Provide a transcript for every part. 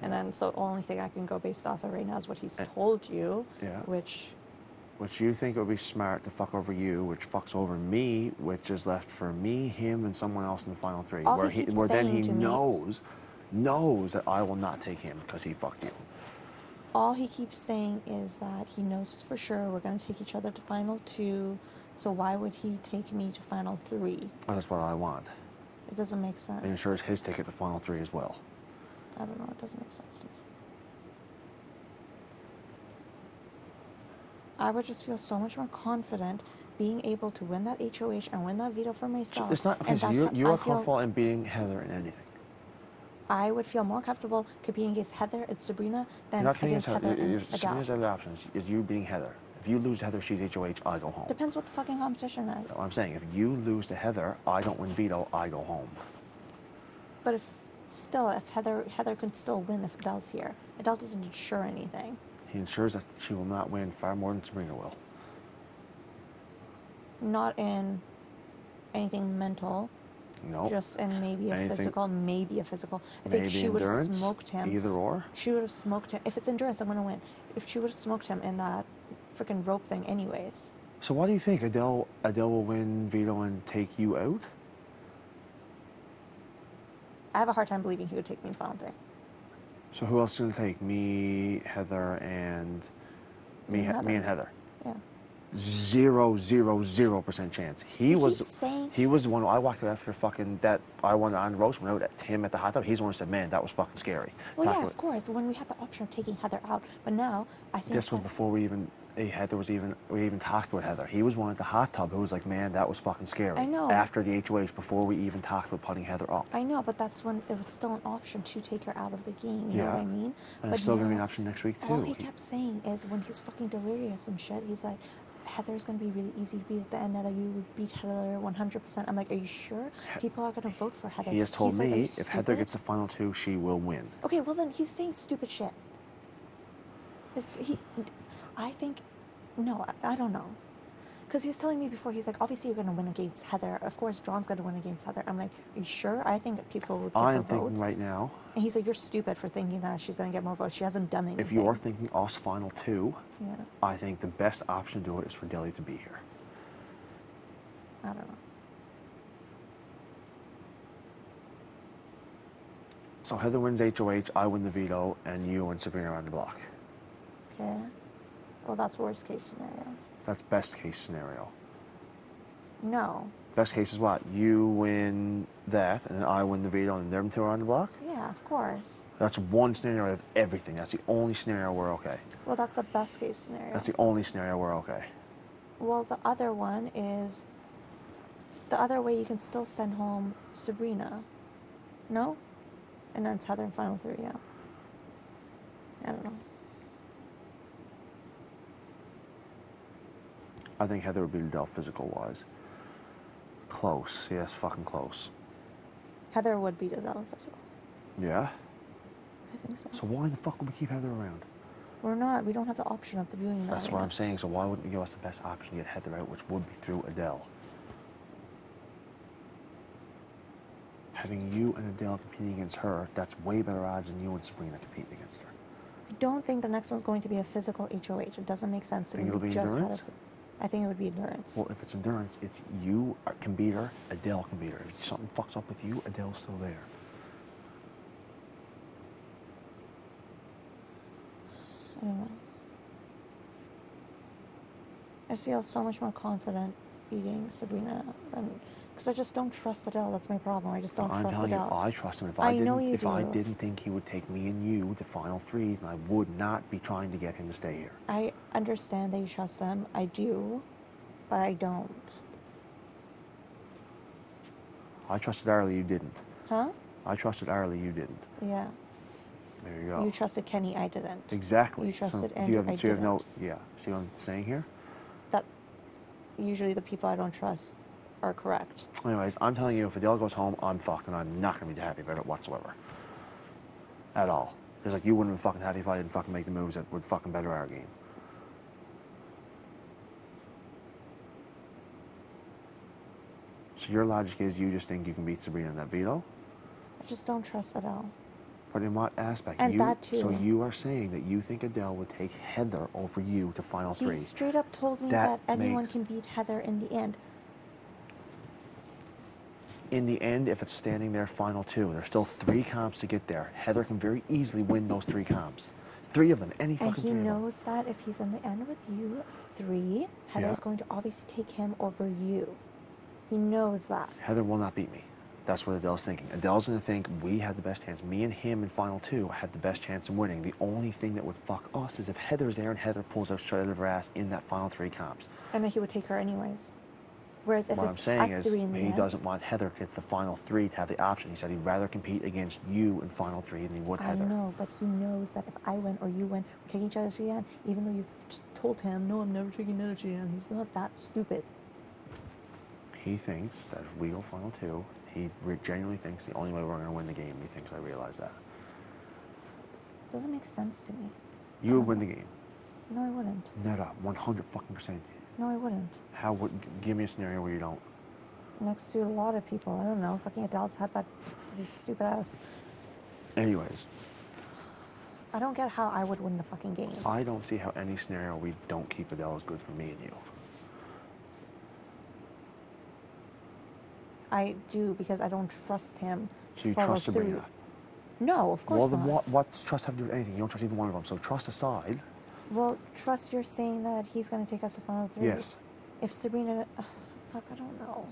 And then, so the only thing I can go based off of right now is what he's told you, which you think it would be smart to fuck over you, which fucks over me, which is left for me, him, and someone else in the final three. Where then he knows that I will not take him because he fucked you. All he keeps saying is that he knows for sure we're going to take each other to final 2, so why would he take me to final 3? Oh, that's what I want. It doesn't make sense. And ensures his ticket to final 3 as well. I don't know, it doesn't make sense to me. I would just feel so much more confident being able to win that HOH and win that veto for myself. It's not, okay, so you are comfortable in beating Heather in anything. I would feel more comfortable competing against Heather and Sabrina than against Heather and Adele. Sabrina's other options is you beating Heather. If you lose to Heather, she's HOH, I go home. Depends what the fucking competition is. So I'm saying, if you lose to Heather, I don't win veto, I go home. But if Heather can still win if Adele's here. Adele doesn't ensure anything. He ensures that she will not win far more than Sabrina will. Not in anything mental. No. Just in maybe a physical. I think she would have smoked him. Either or. She would have smoked him. If it's endurance, I'm going to win. If she would have smoked him in that freaking rope thing anyways. So what do you think? Adele will win veto and take you out? I have a hard time believing he would take me in final 3. So who else is going to take? Me, Heather, and... Me and Heather. Yeah. 0% chance. He was the one who I walked out after fucking that I won on the roast went out at him at the hot tub. He's the one who said, "Man, that was fucking scary." Well, yeah, of course. When we had the option of taking Heather out, but now I think this was before we even talked with Heather. He was one at the hot tub who was like, "Man, that was fucking scary." I know. After the HOH, before we even talked about putting Heather up. I know, but that's when it was still an option to take her out of the game. You know what I mean? And it's still going to be an option next week too. All he kept saying is when he's fucking delirious and shit, he's like, Heather's going to be really easy to beat at the end. Now that you would beat Heather 100%. I'm like, are you sure? People are going to vote for Heather. He has told me if Heather gets the final 2, she will win. Okay, well then he's saying stupid shit. I think, no, I don't know. Because he was telling me before, he's like, obviously you're going to win against Heather. Of course, Jon's going to win against Heather. I'm like, are you sure? I think people would give her votes. I'm thinking right now. And he's like, you're stupid for thinking that she's going to get more votes. She hasn't done anything. If you're thinking us final 2, I think the best option to do it is for Dilly to be here. I don't know. So Heather wins HOH, I win the veto, and you and Sabrina are on the block. Okay. Well, that's worst case scenario. That's best case scenario. No. Best case is what? You win that, and I win the veto, and them 2 are on the block? Yeah, of course. That's one scenario of everything. That's the only scenario we're okay. Well, that's the best case scenario. That's the only scenario we're okay. Well, the other one is... The other way you can still send home Sabrina. No? And then it's Heather in final 3, yeah. I don't know. I think Heather would beat Adele physical-wise. Close. Yes, fucking close. Heather would beat Adele in physical. Yeah? I think so. So why the fuck would we keep Heather around? We're not. We don't have the option of doing that. That's what I'm saying. So why wouldn't you give us the best option to get Heather out, which would be through Adele? Having you and Adele competing against her, that's way better odds than you and Sabrina competing against her. I don't think the next one's going to be a physical HOH. It doesn't make sense. Think it'll be endurance? I think it would be endurance. Well, if it's endurance, it's you can beat her, Adele can beat her. If something fucks up with you, Adele's still there. I don't know. I just feel so much more confident beating Sabrina than... Because I just don't trust Adele. That's my problem. I just don't trust Adele. I'm telling you, I trust him. If I didn't think he would take me and you to final 3, then I would not be trying to get him to stay here. I understand that you trust him. I do, but I don't. I trusted Arlie, you didn't. Huh? I trusted Arlie, you didn't. Yeah. There you go. You trusted Kenny, I didn't. Exactly. You trusted Andrew, I didn't. So you have no... Yeah. See what I'm saying here? That usually the people I don't trust are correct. Anyways, I'm telling you, if Adele goes home, I'm fucked, and I'm not going to be happy about it whatsoever. At all. It's like, you wouldn't have been fucking happy if I didn't fucking make the moves that would fucking better our game. So your logic is you just think you can beat Sabrina in that veto? I just don't trust Adele. But in what aspect? And that too. So you are saying that you think Adele would take Heather over you to final three. He straight up told me that anyone can beat Heather in the end. In the end, if it's standing there final two, there's still 3 comps to get there. Heather can very easily win those 3 comps. 3 of them, any fucking 3 of them. And he knows that if he's in the end with you 3, Heather's going to obviously take him over you. He knows that. Heather will not beat me. That's what Adele's thinking. Adele's going to think we had the best chance. Me and him in final 2 had the best chance of winning. The only thing that would fuck us is if Heather's there and Heather pulls out straight out of her ass in that final 3 comps. And then he would take her anyways. Whereas if what it's I'm saying us is 3 in the he end, doesn't want Heather to get the final 3 to have the option. He said he'd rather compete against you in final 3 than he would Heather. I know, but he knows that if I win or you win, we're taking each other to the end, even though you've just told him, no, I'm never taking Neda to the end. He's not that stupid. He thinks that if we go final 2, he genuinely thinks the only way we're going to win the game. He thinks I realize that. Doesn't make sense to me. You would win the game. No, I wouldn't. Neda, 100%. No, I wouldn't. How would? Give me a scenario where you don't. Next to a lot of people. I don't know. Fucking Adele's had that stupid ass. Anyways. I don't get how I would win the fucking game. I don't see how any scenario we don't keep Adele is good for me and you. I do, because I don't trust him. So you trust Sabrina? No, of course not. Well, then what does trust have to do with anything? You don't trust either one of them. So trust aside. Well, trust, you're saying that he's going to take us to final 3. Yes. If Sabrina... fuck, I don't know.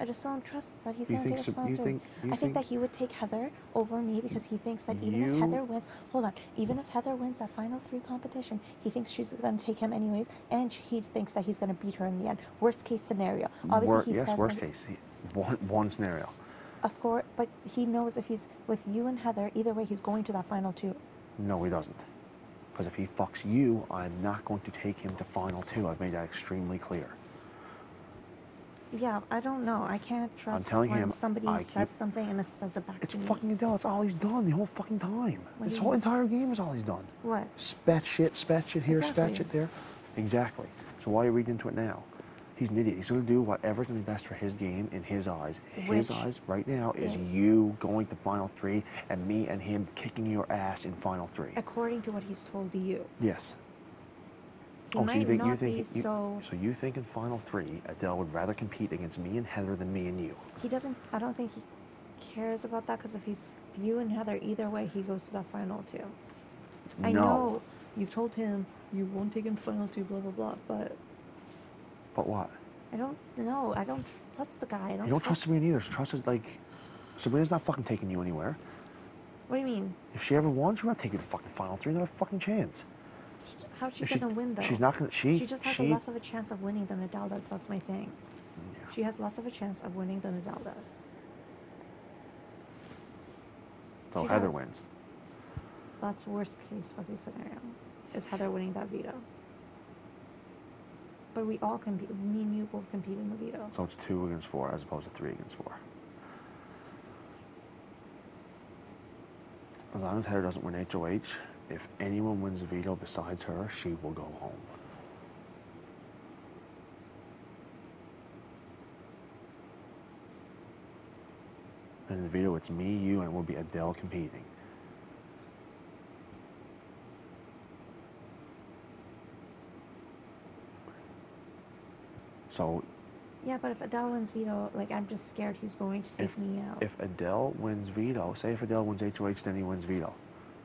I just don't trust that he's going to take us to final 3. I think that he would take Heather over me because he thinks that even if Heather wins... Hold on. Even if Heather wins that final 3 competition, he thinks she's going to take him anyways, and he thinks that he's going to beat her in the end. Worst case scenario. Obviously, he says... worst case. One scenario. Of course, but he knows if he's with you and Heather, either way, he's going to that final 2. No, he doesn't. Because if he fucks you, I'm not going to take him to final 2. I've made that extremely clear. Yeah, I don't know. I can't trust when somebody says something and says it back to me. It's fucking Adele. It's all he's done the whole fucking time. This whole entire game is all he's done. What? Spat shit here, spat shit there. Exactly. So why are you reading into it now? He's an idiot. He's going to do whatever's going to be best for his game in his eyes. His eyes right now is you going to final 3 and me and him kicking your ass in final 3. According to what he's told you. Yes. So you think in final 3, Adele would rather compete against me and Heather than me and you? He doesn't. I don't think he cares about that, because if he's you and Heather, either way, he goes to that final 2. I know you've told him you won't take him final 2, blah blah blah, but. But what? I don't know. I don't trust the guy. You don't trust Sabrina either. Trust is like, Sabrina's not fucking taking you anywhere. What do you mean? If she ever won, she would not take you to fucking final 3. Not a fucking chance. How's she gonna win though? She's not gonna. She just has less of a chance of winning than Adele does. That's my thing. Yeah. She has less of a chance of winning than Adele does. So Heather wins. That's worst case fucking scenario. Is Heather winning that veto? But we all compete. Me and you both compete in the veto. So it's 2 against 4 as opposed to 3 against 4. As long as Heather doesn't win HOH, if anyone wins a veto besides her, she will go home. And in the veto, it's me, you, and it will be Adele competing. So. Yeah, but if Adele wins veto, like, I'm just scared he's going to take me out. If Adele wins veto, say if Adele wins HOH, then he wins veto.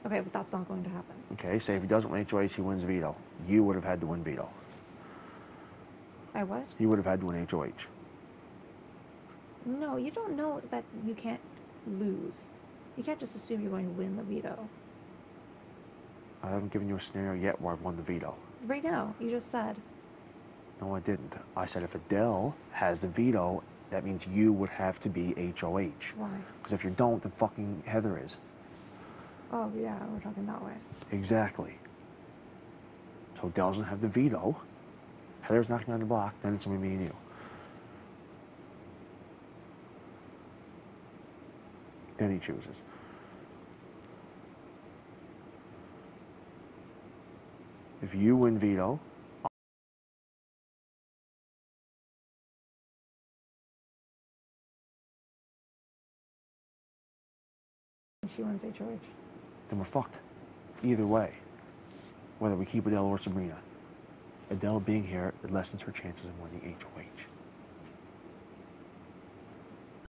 Okay, but that's not going to happen. Okay, say if he doesn't win HOH, he wins veto. You would have had to win veto. I what? You would have had to win HOH. No, you don't know that you can't lose. You can't just assume you're going to win the veto. I haven't given you a scenario yet where I've won the veto. Right now, you just said. No, I didn't. I said if Adele has the veto, that means you would have to be HOH. Why? Because if you don't, then fucking Heather is. Oh, yeah, we're talking that way. Exactly. So Adele doesn't have the veto. Heather's knocking on the block, then it's going to be me and you. Then he chooses. If you win veto, She wins HOH. Then we're fucked. Either way. Whether we keep Adele or Sabrina. Adele being here, it lessens her chances of winning HOH.